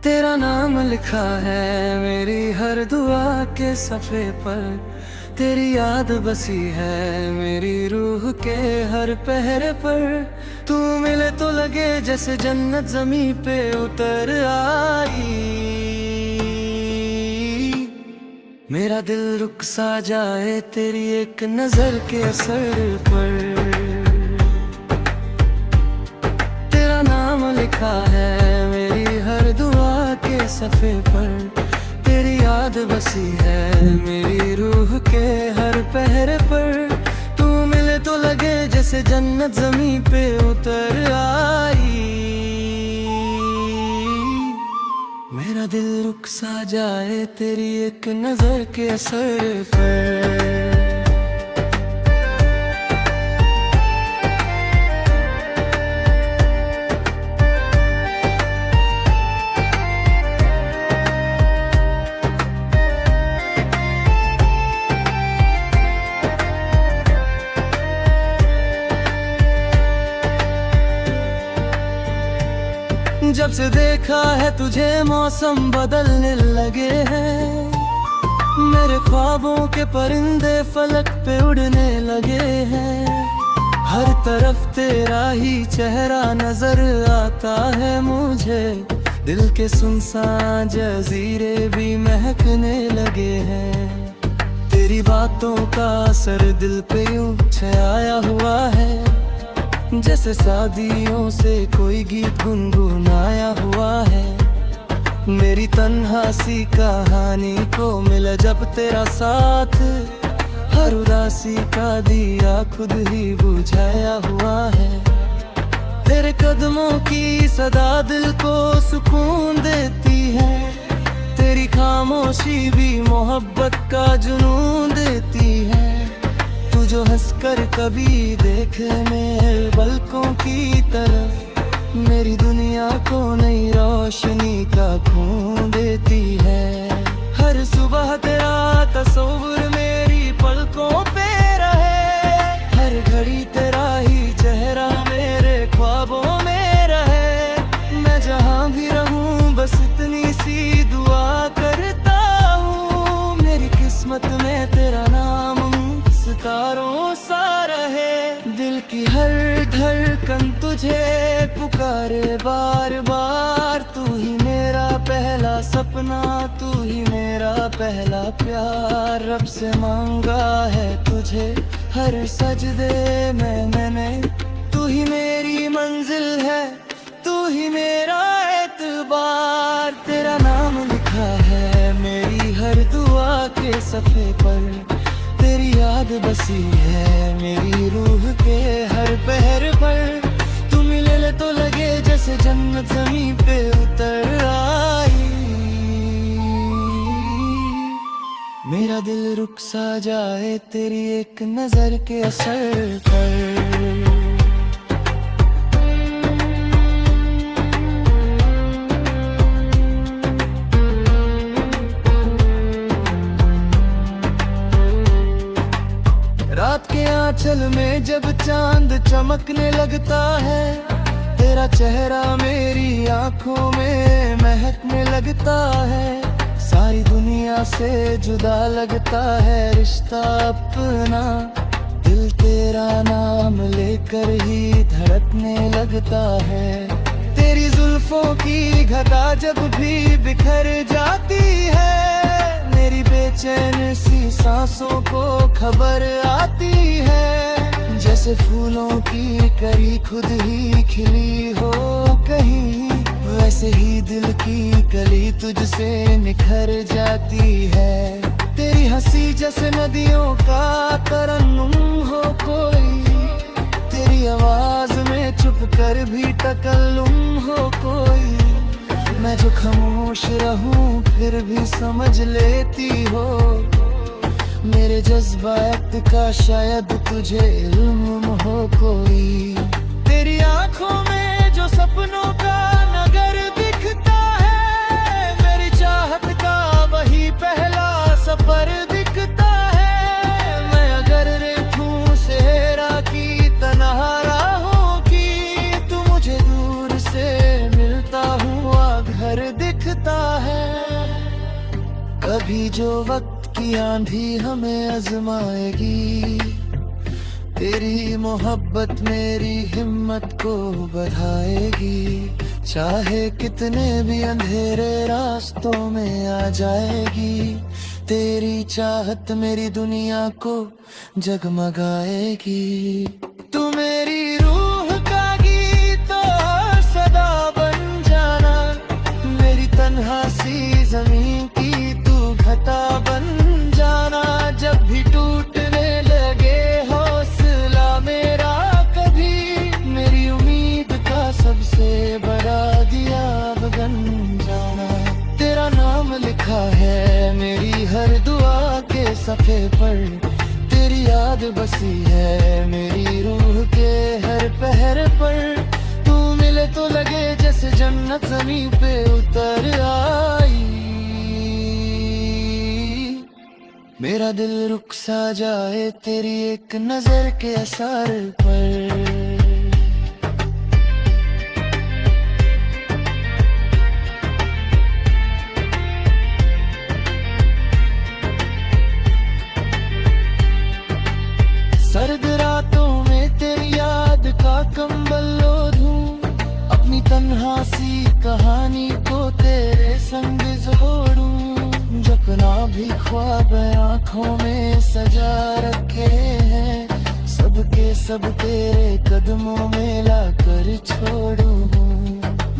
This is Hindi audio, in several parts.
तेरा नाम लिखा है मेरी हर दुआ के सफ़े पर। तेरी याद बसी है मेरी रूह के हर पहरे पर। तू मिले तो लगे जैसे जन्नत ज़मीं पे उतर आई। मेरा दिल रुक सा जाए तेरी एक नजर के असर पर। तेरा नाम लिखा है मेरी हर दुआ के सफ़े पर। तेरी याद बसी है मेरी रूह के हर पहरे पर। तू मिले तो लगे जैसे जन्नत ज़मीं पे उतर आई। मेरा दिल रुक सा जाए तेरी एक नजर के असर पर। जब से देखा है तुझे मौसम बदलने लगे हैं। मेरे ख्वाबों के परिंदे फलक पे उड़ने लगे हैं। हर तरफ तेरा ही चेहरा नजर आता है मुझे। दिल के सुनसान जजीरे भी महकने लगे हैं। तेरी बातों का असर दिल पे यूं छाया हुआ है। जैसे शादियों से कोई गीत गुनगुनाया हुआ है। मेरी तन्हा सी कहानी को मिला जब तेरा साथ। हर उदासी का दिया खुद ही बुझाया हुआ है। तेरे कदमों की सदा दिल को सुकून देती है। तेरी खामोशी भी मोहब्बत का जुनून देती है। तू जो हंसकर कभी देखे मेरे पलकों की तरफ। मेरी दुनिया को नई रोशनी का खून देती है। हर सुबह तेरा तस्वीर मेरी पलकों पे रहे। हर घड़ी तेरा ही चेहरा मेरे ख्वाबों में रहे। मैं जहाँ भी रहूँ बस इतनी सी दुआ करता हूँ। मेरी किस्मत में तेरा नाम सितारों सा रहे। दिल की हर धड़कन तुझे पुकारे बार बार। तू ही मेरा पहला सपना, तू ही मेरा पहला प्यार। रब से मांगा है तुझे हर सजदे में मैंने। तू ही मेरी मंजिल है, तू ही मेरा एतबार। तेरा नाम लिखा है मेरी हर दुआ के सफ़े पर। तेरी याद बसी है मेरी रूह के हर पहर पर। तू मिले तो लगे जैसे जन्नत ज़मीं पे उतर आई। मेरा दिल रुक सा जाए तेरी एक नजर के असर पर। रात के आंचल में जब चांद चमकने लगता है। तेरा चेहरा मेरी आंखों में महकने लगता है। सारी दुनिया से जुदा लगता है रिश्ता अपना। दिल तेरा नाम लेकर ही धड़कने लगता है। तेरी जुल्फों की घटा जब भी बिखर जाती है। मेरी बेचैन सी सांसों को खबर आती है। जैसे फूलों की कली खुद ही खिली हो कहीं। वैसे ही दिल की कली तुझसे निखर जाती है। तेरी हंसी जैसे नदियों का तरन्नुम हो कोई। तेरी आवाज में चुप कर भी तकल्लुम हो कोई। मैं जो खामोश रहूं फिर भी समझ लेती हो। मेरे जज्बात का शायद तुझे इल्म हो कोई। तेरी आंखों में जो सपनों का नगर दिखता है। मेरी चाहत का वही पहला सफर दिखता है। मैं अगर रेतूं सेहरा की तन्हा राहों की। तू मुझे दूर से मिलता हुआ घर दिखता कभी जो वक्त की आंधी हमें आजमाएगी, तेरी मोहब्बत मेरी हिम्मत को बढ़ाएगी। चाहे कितने भी अंधेरे रास्तों में आ जाएगी, तेरी चाहत मेरी दुनिया को जगमगाएगी। तू मेरी रूह का गीत और सदा बन जाना, मेरी तन्हा सी जमीन की तू घटा बन जाना। जब भी टूटने लगे हौसला मेरा कभी, मेरी उम्मीद का सबसे बड़ा दिया बन जाना। तेरा नाम लिखा है मेरी हर दुआ के सफ़े पर, तेरी याद बसी है मेरी रूह के हर पहर पर। तू मिले तो लगे जैसे जन्नत ज़मीं पे उतर आई, मेरा दिल रुक सा जाए तेरी एक नजर के असर पर। सर्द रातों में तेरी याद का कंबल ओढ़ूं, अपनी तन्हा सी कहानी को तेरे संग जोड़ूं। जपना भी ख्वाब आंखों में सजा रखे हैं, सबके सब तेरे कदमों में लाकर छोड़ूं।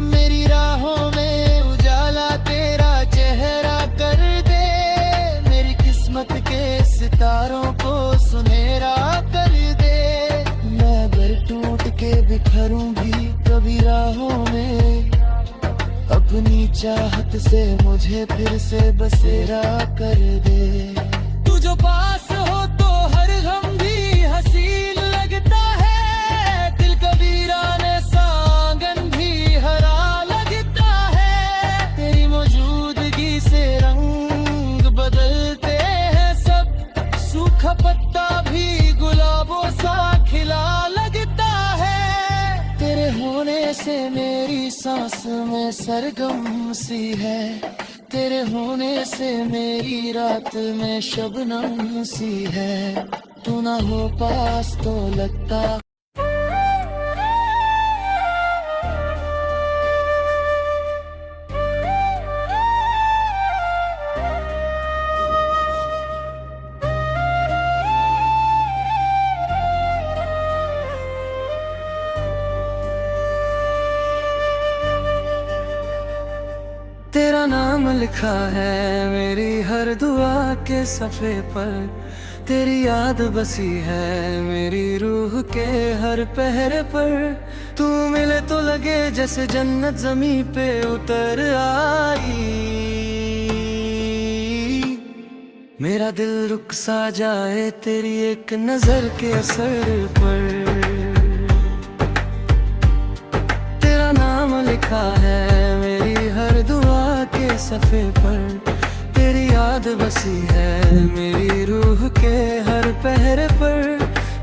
मेरी राहों में उजाला तेरा चेहरा कर दे, मेरी किस्मत के सितारों को सुनहरा कर दे। मैं अगर टूट के बिखरूं भी कभी राहों में, अपनी चाहत से मुझे फिर से बसेरा कर दे। तू जो पास हो तो हर गम भी हसीन लगता है, दिल कबीराने सांगन भी हरा लगता है। तेरी मौजूदगी से रंग बदलते हैं सब, सूखा पत्ता भी गुलाबों सा खिला लगता है। तेरे होने से मेरी सांस में सरगम सी है, तेरे होने से मेरी रात में शबनम सी है। तू ना हो पास तो लगता तेरा नाम लिखा है मेरी हर दुआ के सफ़े पर, तेरी याद बसी है मेरी रूह के हर पहरे पर। तू मिले तो लगे जैसे जन्नत ज़मीं पे उतर आई, मेरा दिल रुक सा जाए तेरी एक नज़र के असर पर। तेरा नाम लिखा है मेरी हर दुआ के सफ़े पर, तेरी याद बसी है मेरी रूह के हर पहरे पर।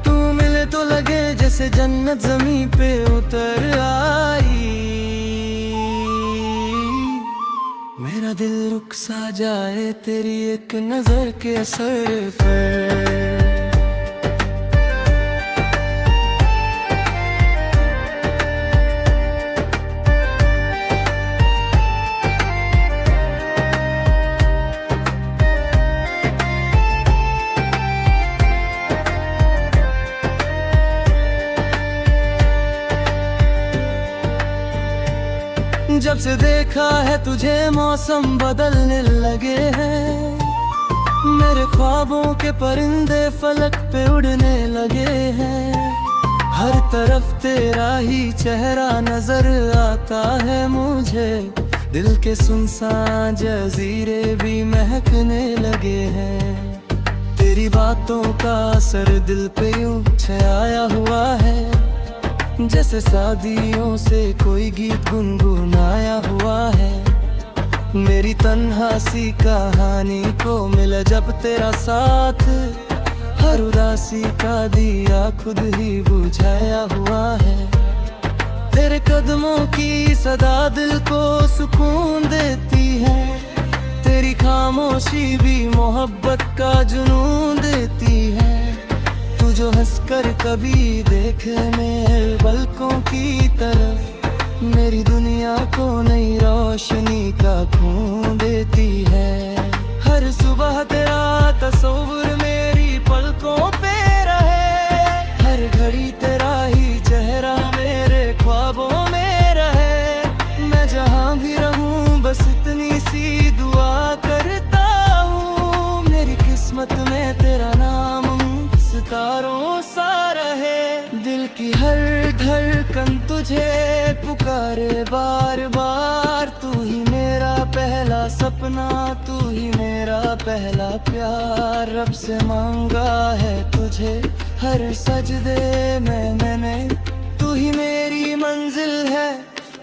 तू मिले तो लगे जैसे जन्नत ज़मीं पे उतर आई, मेरा दिल रुक सा जाए तेरी एक नज़र के असर पर। जब से देखा है तुझे मौसम बदलने लगे हैं, मेरे ख्वाबों के परिंदे फलक पे उड़ने लगे हैं। हर तरफ तेरा ही चेहरा नजर आता है मुझे, दिल के सुनसान जजीरे भी महकने लगे हैं। तेरी बातों का असर दिल पे यूं छाया हुआ है, जैसे शादियों से कोई गीत गुनगुनाया हुआ है। मेरी तन्हा सी कहानी को मिला जब तेरा साथ, हर उदासी का दिया खुद ही बुझाया हुआ है। तेरे कदमों की सदा दिल को सुकून देती है, तेरी खामोशी भी मोहब्बत का जुनून देती है। तू जो हंसकर कभी देखे मेरे पलकों की तरफ, मेरी दुनिया को नई रोशनी का खून देती है। हर सुबह तेरा तस्वीर मेरी पलकों पे रहे, हर घड़ी तेरा ही चेहरा मेरे ख्वाबों में रहे। मैं जहाँ भी रहूँ बस इतनी सी दुआ करता हूँ, मेरी किस्मत में तेरा नाम सितारों सा रहे। दिल की हर धड़कन तुझे पुकारे बार बार, तू ही मेरा पहला सपना, तू ही मेरा पहला प्यार। रब से मांगा है तुझे हर सजदे में मैंने, तू ही मेरी मंजिल है,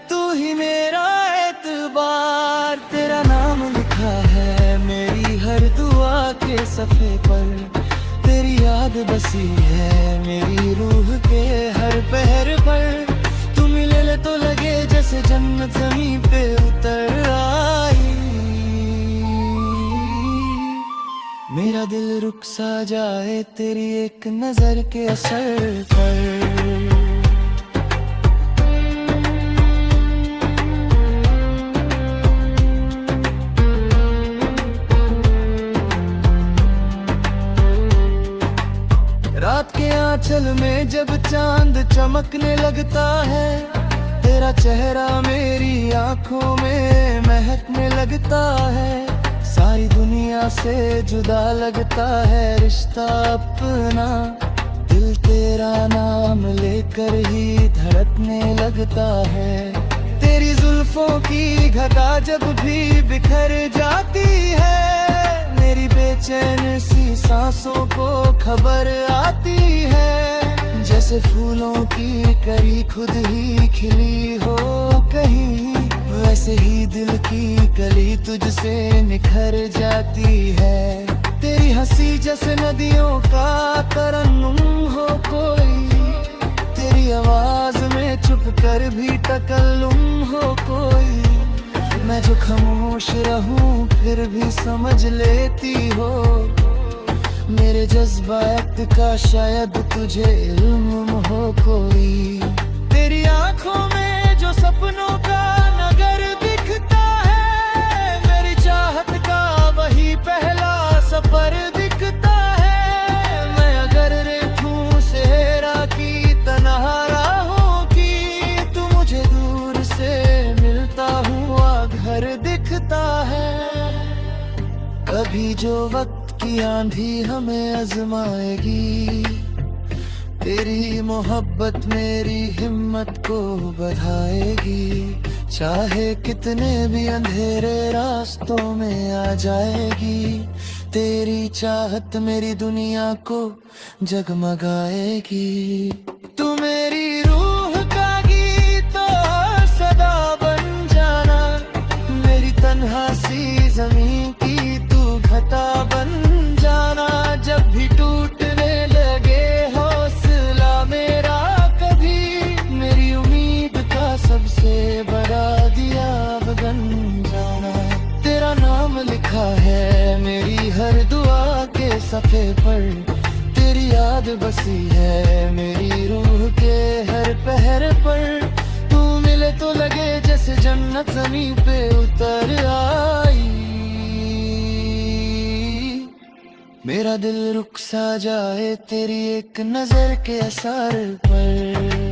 तू ही मेरा एतबार। तेरा नाम लिखा है मेरी हर दुआ के सफ़े पर, तेरी याद बसी है मेरी रूह के हर पहर पर। तू मिले तो लगे जैसे जन्नत ज़मीं पे उतर आई, मेरा दिल रुक सा जाए तेरी एक नजर के असर पर। रात के आंचल में जब चांद चमकने लगता है, तेरा चेहरा मेरी आंखों में महकने लगता है। सारी दुनिया से जुदा लगता है रिश्ता अपना, दिल तेरा नाम लेकर ही धड़कने लगता है। तेरी जुल्फों की घटा जब भी बिखर जाती है, मेरी बेचैन सी सांसों को खबर आती है। जैसे फूलों की कली खुद ही खिली हो कहीं, वैसे ही दिल की कली तुझसे निखर जाती है। तेरी हंसी जैसे नदियों का तरन्नुम हो कोई, तेरी आवाज में चुप कर भी तकल्लुम हो कोई। मैं जो खामोश रहूं फिर भी समझ लेती हो, मेरे जज्बात का शायद तुझे इल्म हो कोई। तेरी आंखों में जो सपनों का नगर दिखता है, मेरी चाहत का वही पहला सफर दिखता है। मैं अगर रेतूं सेहरा की तन्हा राहों की, तू मुझे दूर से मिलता हुआ घर दिखता है। कभी जो वक्त की आंधी हमें आजमाएगी, तेरी मोहब्बत मेरी हिम्मत को बढ़ाएगी। चाहे कितने भी अंधेरे रास्तों में आ जाएगी, तेरी चाहत मेरी दुनिया को जगमगाएगी। तू मेरी रूह का गीत और सदा बन जाना, मेरी तन्हा सी ज़मीं की तू घटा बन जाना। जब भी टूटने लगे हौसला मेरा कभी, मेरी उम्मीद का सबसे बड़ा दिया बन जाना। तेरा नाम लिखा है मेरी हर दुआ के सफ़े पर, तेरी याद बसी है मेरी रूह के हर पहर पर। तू मिले तो लगे जैसे जन्नत ज़मीं पे उतर आई, मेरा दिल रुक सा जाए तेरी एक नजर के असर पर।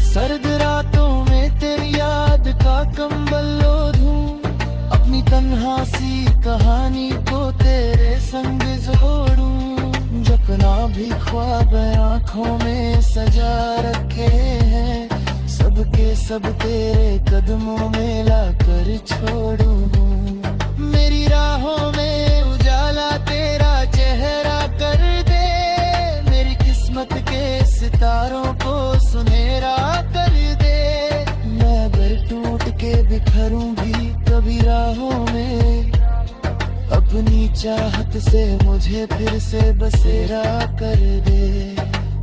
सर्द रातों में तेरी याद का कंबल ओढ़ूं, अपनी तन्हा सी कहानी को तेरे संग जोड़ूं। जपना भी ख्वाब आँखों में सजा रखे हैं, सबके सब तेरे कदमों में लाकर छोड़ूं। मेरी राहों में उजाला तेरा चेहरा कर दे, मेरी किस्मत के सितारों को सुनहरा कर दे। मैं अगर टूट के बिखरूं भी कभी राहों में, अपनी चाहत से मुझे फिर से बसेरा कर दे।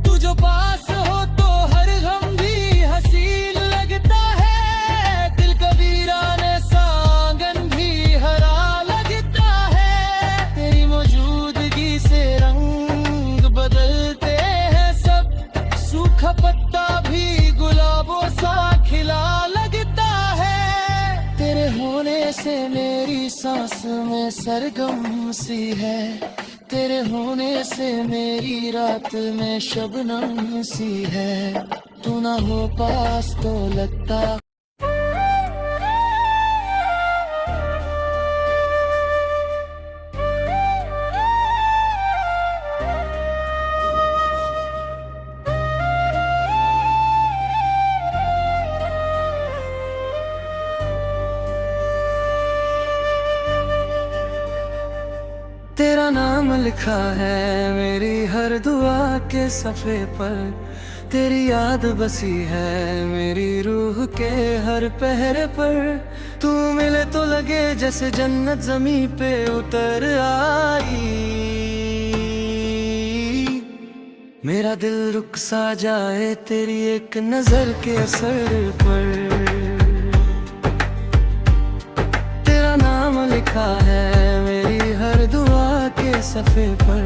तू जो पास हो तो हर गम भी हसीन लगता है, दिल कबीरा ने सांगन भी हरा लगता है। तेरी मौजूदगी से रंग बदलते हैं सब, सूखा पत्ता भी गुलाबों सा खिला लगता है। तेरे होने से मेरी सांस में सरगम सी है, तेरे होने से मेरी रात में शबनम सी है। तू ना हो पास तो लगता तेरा नाम लिखा है मेरी हर दुआ के सफ़े पर, तेरी याद बसी है मेरी रूह के हर पहरे पर। तू मिले तो लगे जैसे जन्नत ज़मीं पे उतर आई, मेरा दिल रुक सा जाए तेरी एक नज़र के असर पर। तेरा नाम लिखा है मेरी हर दुआ के सफ़े पर,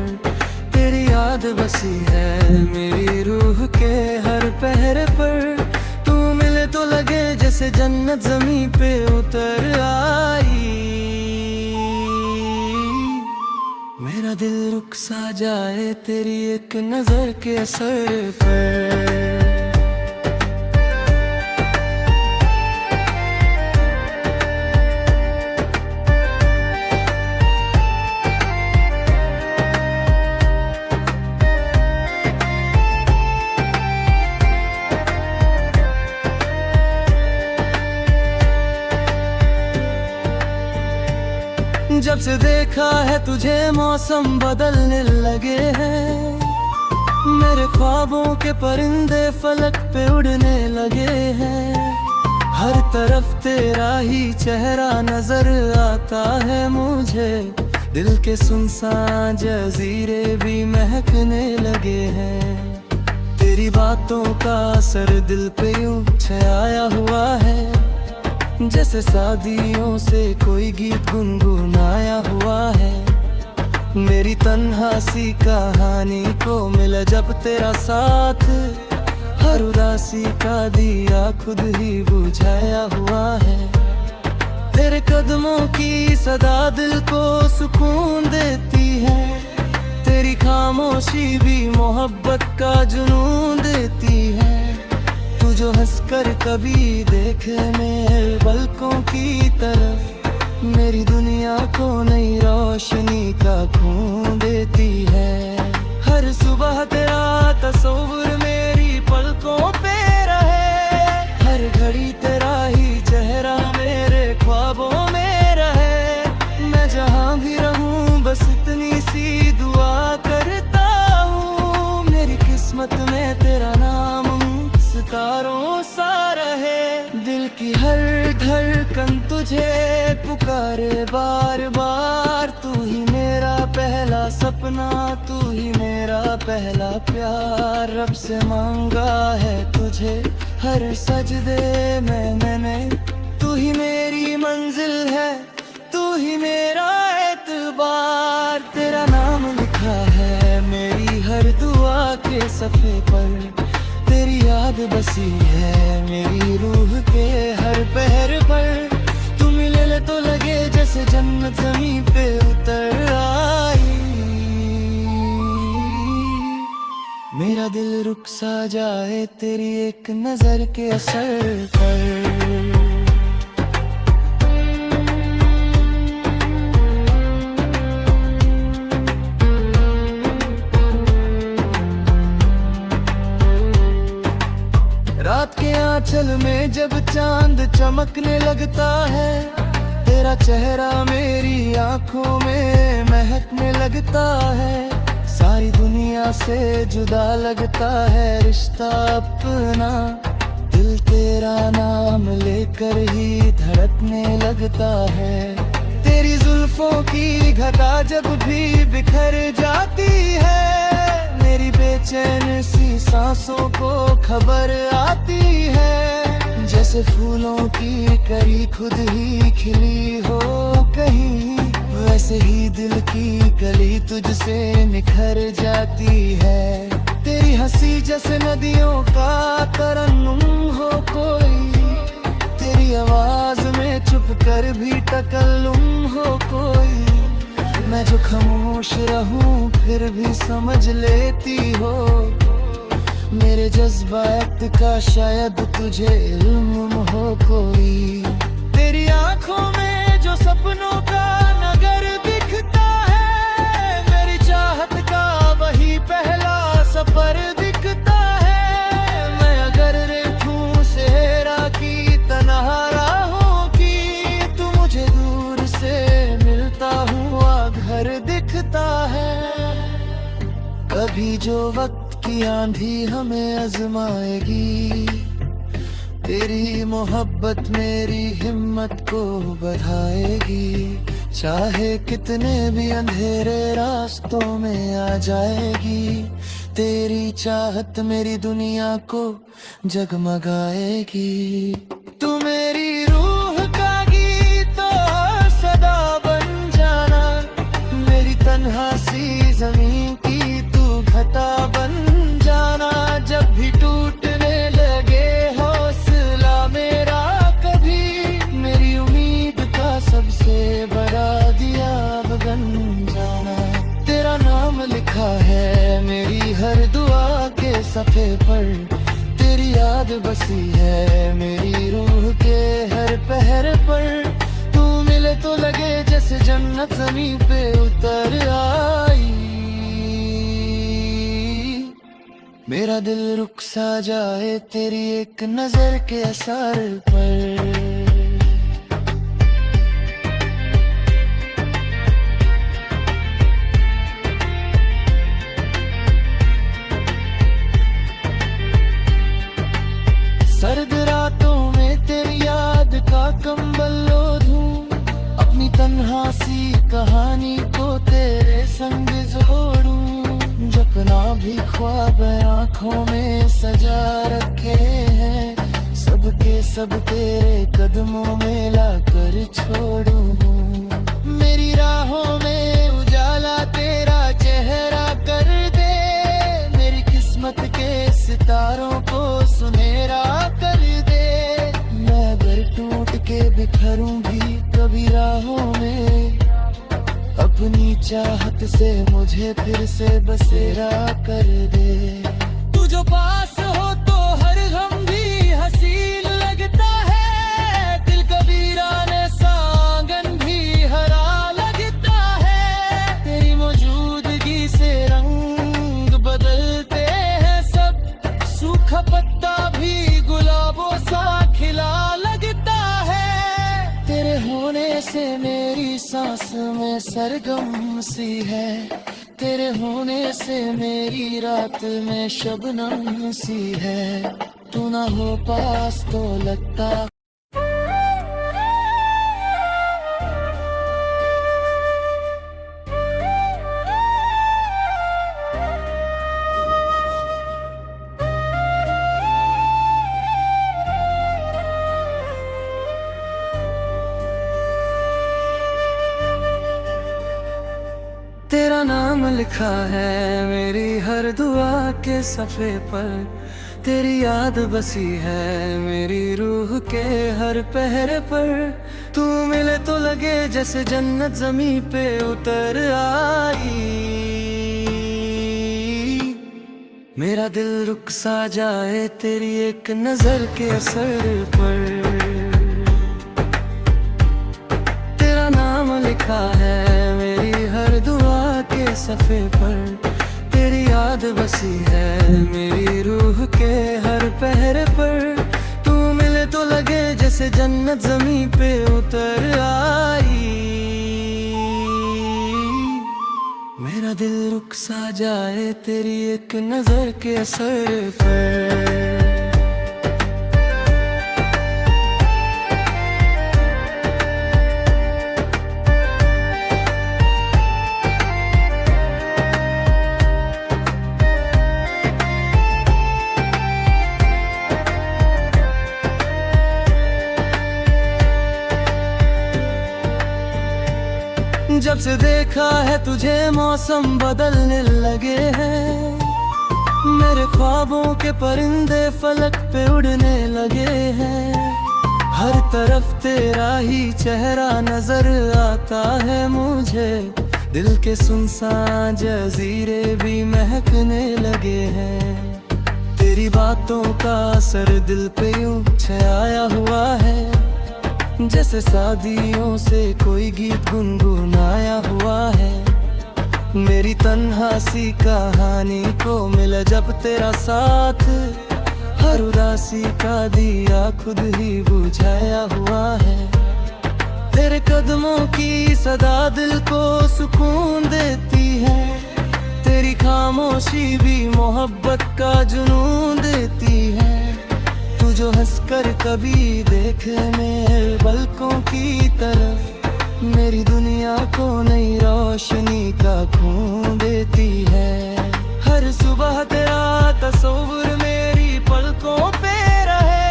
तेरी याद बसी है मेरी रूह के हर पहरे पर। तू मिले तो लगे जैसे जन्नत ज़मीं पे उतर आई, मेरा दिल रुक सा जाए तेरी एक नज़र के असर पर। जब से देखा है तुझे मौसम बदलने लगे हैं, मेरे ख्वाबों के परिंदे फलक पे उड़ने लगे हैं। हर तरफ तेरा ही चेहरा नजर आता है मुझे, दिल के सुनसान जजीरे भी महकने लगे हैं। तेरी बातों का असर दिल पे यूं छाया हुआ है, जैसे शादियों से कोई गीत गुनगुनाया हुआ है। मेरी तन्हासी कहानी को मिला जब तेरा साथ, हर उदासी का दिया खुद ही बुझाया हुआ है। तेरे कदमों की सदा दिल को सुकून देती है, तेरी खामोशी भी मोहब्बत का जुनून देती है। तू जो हंसकर कभी देखे मेरे पलकों की तरफ, मेरी दुनिया को नई रोशनी का खून देती है। हर सुबह तेरा तस्वीर मेरी पलकों पे रहे, हर घड़ी तेरा ही चेहरा मेरे ख्वाबों में रहे। मैं जहाँ भी रहूँ बस इतनी सी दुआ करता हूँ, मेरी किस्मत में तेरा नाम सितारों सा रहे। दिल की हर धड़कन तुझे पुकारे बार बार, तू ही मेरा पहला सपना, तू ही मेरा पहला प्यार। रब से मांगा है तुझे हर सजदे में मैंने, तू ही मेरी मंजिल है, तू ही मेरा एतबार। तेरा नाम लिखा है मेरी हर दुआ के सफ़े पर, तेरी याद बसी है मेरी रूह के हर पहर पर। तू मिले तो लगे जैसे जन्नत ज़मीं पे उतर आई, मेरा दिल रुक सा जाए तेरी एक नज़र के असर पर। रात के आंचल में जब चांद चमकने लगता है, तेरा चेहरा मेरी आंखों में महकने लगता है। सारी दुनिया से जुदा लगता है रिश्ता अपना, दिल तेरा नाम लेकर ही धड़कने लगता है। तेरी जुल्फों की घटा जब भी बिखर जाती है, मेरी बेचैन सी सांसों को खबर आती है। जैसे फूलों की कली खुद ही खिली हो कहीं, वैसे ही दिल की कली तुझसे निखर जाती है। तेरी हंसी जैसे नदियों का तरन्नुम हो कोई, तेरी आवाज में चुप कर भी तकल्लुम हो कोई। मैं जो खामोश रहूं फिर भी समझ लेती हो, मेरे जज्बात का शायद तुझे इल्म हो कोई। तेरी आंखों में जो सपनों का नगर दिखता है, मेरी चाहत का वही पहला सफर दिखता है। मैं अगर रेखूं सेहरा की तन्हा राहों की, तू मुझे दूर से मिलता हुआ घर दिखता है। कभी जो वक्त की आंधी हमें आजमाएगी, तेरी मोहब्बत मेरी हिम्मत को बढ़ाएगी। चाहे कितने भी अंधेरे रास्तों में आ जाएगी, तेरी चाहत मेरी दुनिया को जगमगाएगी। तू मेरी रूह का गीत और सदा बन जाना, मेरी तन्हा सी ज़मीं की तू घटा बन जाना। जब भी टूटने लगे हौसला मेरा कभी, मेरी उम्मीद का सबसे बड़ा दिया बन जाना। तेरा नाम लिखा है मेरी हर दुआ के सफ़े पर, तेरी याद बसी है मेरी रूह के हर पहर पर। तू मिले तो लगे जैसे जन्नत ज़मीं पे उतर आई, मेरा दिल रुक सा जाए तेरी एक नजर के असर पर। सर्द रातों में तेरी याद का कंबल ओढ़ूं, अपनी तन्हा सी कहानी को तेरे संग जोड़ूं। जपना भी ख्वाब आंखों में सजा रखे हैं, सबके सब तेरे कदमों में लाकर छोड़ूं। मेरी राहों में उजाला तेरा चेहरा कर दे, मेरी किस्मत के सितारों को सुनहरा कर दे। मैं अगर टूट के बिखरूं भी कभी राहों में, अपनी चाहत से मुझे फिर से बसेरा कर दे। तू जो पास हो तो हर गम भी हसीन लगता है, दिल कबीरा ने सांगन भी हरा लगता है। तेरी मौजूदगी से रंग बदलते हैं सब, सूखा पत्ता भी गुलाबों सा खिला लगता है। तेरे होने से मेरी सांस में सरगम सी है, तेरे होने से मेरी रात में शबनम सी है। तू ना हो पास तो लगता तेरा नाम लिखा है मेरी हर दुआ के सफ़े पर, तेरी याद बसी है मेरी रूह के हर पहर पर। तू मिले तो लगे जैसे जन्नत ज़मीं पे उतर आई, मेरा दिल रुक सा जाए तेरी एक नज़र के असर पर। तेरा नाम लिखा है मेरी हर दुआ के सफ़े पर, तेरी याद बसी है मेरी रूह के हर पहर पर। तू मिले तो लगे जैसे जन्नत ज़मीं पे उतर आई, मेरा दिल रुक सा जाए तेरी एक नज़र के असर पर। जब से देखा है तुझे मौसम बदलने लगे हैं। मेरे ख्वाबों के परिंदे फलक पे उड़ने लगे हैं। हर तरफ तेरा ही चेहरा नजर आता है मुझे। दिल के सुनसान जजीरे भी महकने लगे हैं। तेरी बातों का असर दिल पे यूं छाया हुआ है, जैसे शादियों से कोई गीत गुनगुनाया हुआ है। मेरी तन्हासी कहानी को मिला जब तेरा साथ, हर उदासी का दिया खुद ही बुझाया हुआ है। तेरे कदमों की सदा दिल को सुकून देती है। तेरी खामोशी भी मोहब्बत का जुनून देती है। तू जो हंसकर कभी देखे मेरे पलकों की तरफ, मेरी दुनिया को नई रोशनी का खून देती है। हर सुबह तेरा तस्वीर मेरी पलकों पे रहे,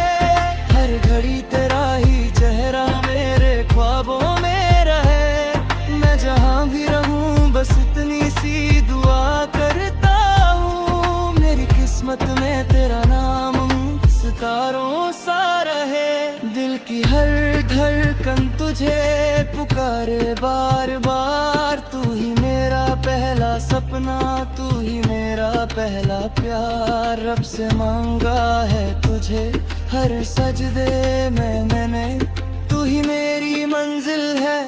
हर घड़ी तेरा ही चेहरा मेरे ख्वाबों में रहे। मैं जहाँ भी रहूँ बस इतनी सी दुआ करता हूँ, मेरी किस्मत में तेरा नाम सितारों सा रहे। दिल की हर धड़कन तुझे पुकारे बार बार। तू ही मेरा पहला सपना, तू ही मेरा पहला प्यार। रब से मांगा है तुझे हर सजदे में मैंने। तू ही मेरी मंजिल है,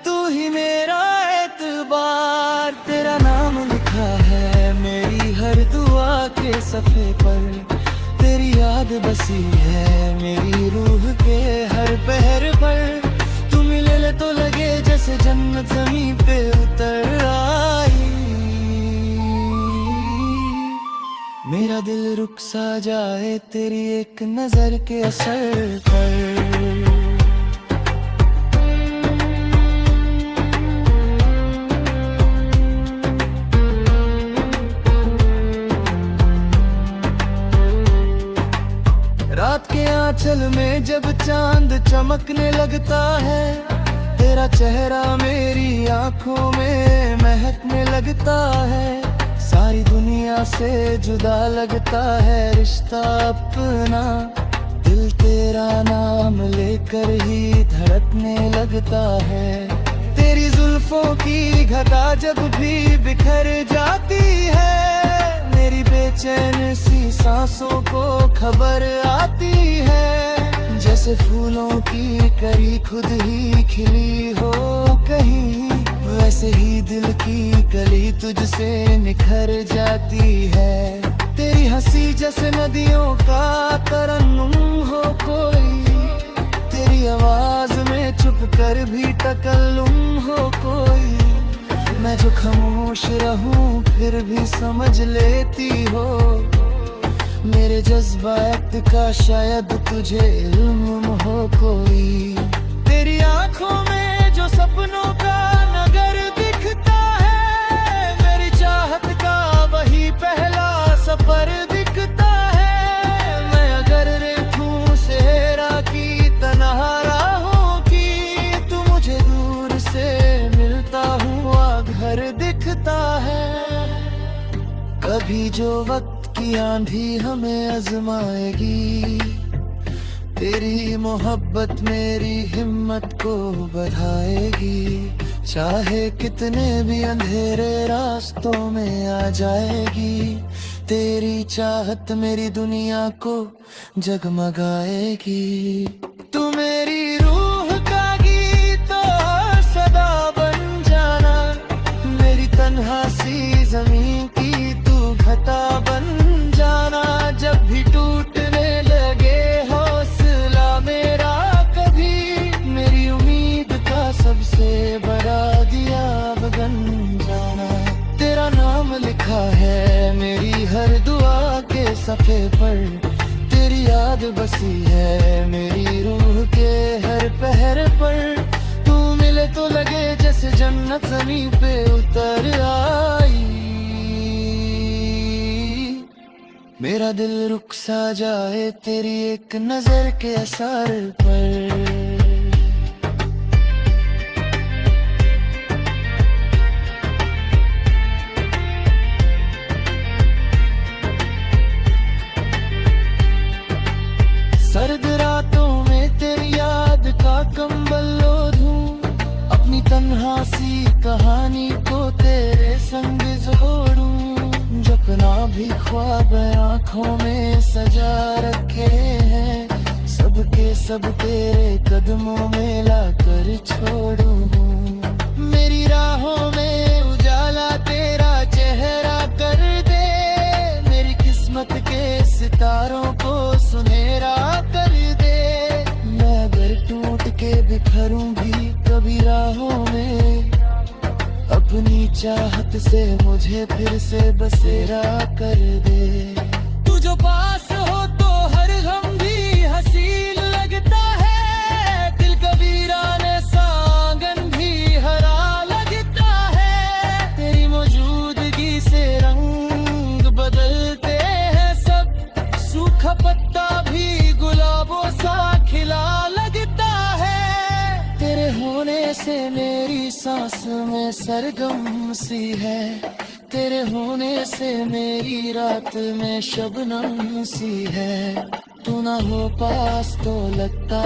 तू ही मेरा एतबार। तेरा नाम लिखा है मेरी हर दुआ के सफ़े पर। तेरी याद बसी है मेरी रूह के हर पहर पर। तू मिले तो लगे जैसे जन्नत ज़मीं पे उतर आई। मेरा दिल रुक सा जाए तेरी एक नजर के असर पर। रात के आंचल में जब चांद चमकने लगता है, तेरा चेहरा मेरी आंखों में महकने लगता है। सारी दुनिया से जुदा लगता है रिश्ता अपना। दिल तेरा नाम लेकर ही धड़कने लगता है। तेरी जुल्फों की घटा जब भी बिखर जाती है, मेरी बेचैन सी सांसों को खबर आती है। जैसे फूलों की कली खुद ही खिली हो कहीं, वैसे ही दिल की कली तुझसे निखर जाती है। तेरी हंसी जैसे नदियों का तरन्नुम हो कोई, तेरी आवाज में छुप कर भी तकल्लुम हो कोई। मैं जो खामोश रहूं फिर भी समझ लेती हो, मेरे जज्बात का शायद तुझे इल्म हो कोई। तेरी आंखों में जो सपनों का नगर दिखता है, मेरी चाहत का वही पहला सफर दिखता है। मैं अगर रेखूं सेहरा की तन्हा राहों की, तू मुझे दूर से मिलता हुआ घर दिखता है। कभी जो वक्त की आंधी हमें आजमाएगी, तेरी मोहब्बत मेरी हिम्मत को बढ़ाएगी। चाहे कितने भी अंधेरे रास्तों में आ जाएगी, तेरी चाहत मेरी दुनिया को जगमगाएगी। तू मेरी रूह का गीत और सदा बन जाना, मेरी तन्हासी ज़मीं की तू घटा बन जाना। जब भी टूटने लगे हौसला मेरा कभी, मेरी उम्मीद का सबसे बड़ा दिया बन जाना। तेरा नाम लिखा है मेरी हर दुआ के सफ़े पर। तेरी याद बसी है मेरी रूह के हर पहर पर। तू मिले तो लगे जैसे जन्नत ज़मीं पे उतर आई। मेरा दिल रुक सा जाए तेरी एक नजर के असर पर। भी ख्वाब आंखों में सजा रखे हैं, सबके सब तेरे कदमों में लाकर छोड़ूं। मेरी राहों में उजाला तेरा चेहरा कर दे, मेरी किस्मत के सितारों को सुनहरा कर दे। मैं अगर टूट के बिखरूं भी कभी राहों में, अपनी चाहत से मुझे फिर से बसेरा कर दे। तू जो पास हो तो हर गम भी हसीन लगता है, दिल कबीरा ने सांगन भी हरा लगता है। तेरी मौजूदगी से रंग बदलते हैं सब, सूखा पत्ता भी गुलाबों सा खिला लगता है। तेरे होने से मेरी सांस में सरगम सी है, तेरे होने से मेरी रात में शबनम सी है। तू ना हो पास तो लगता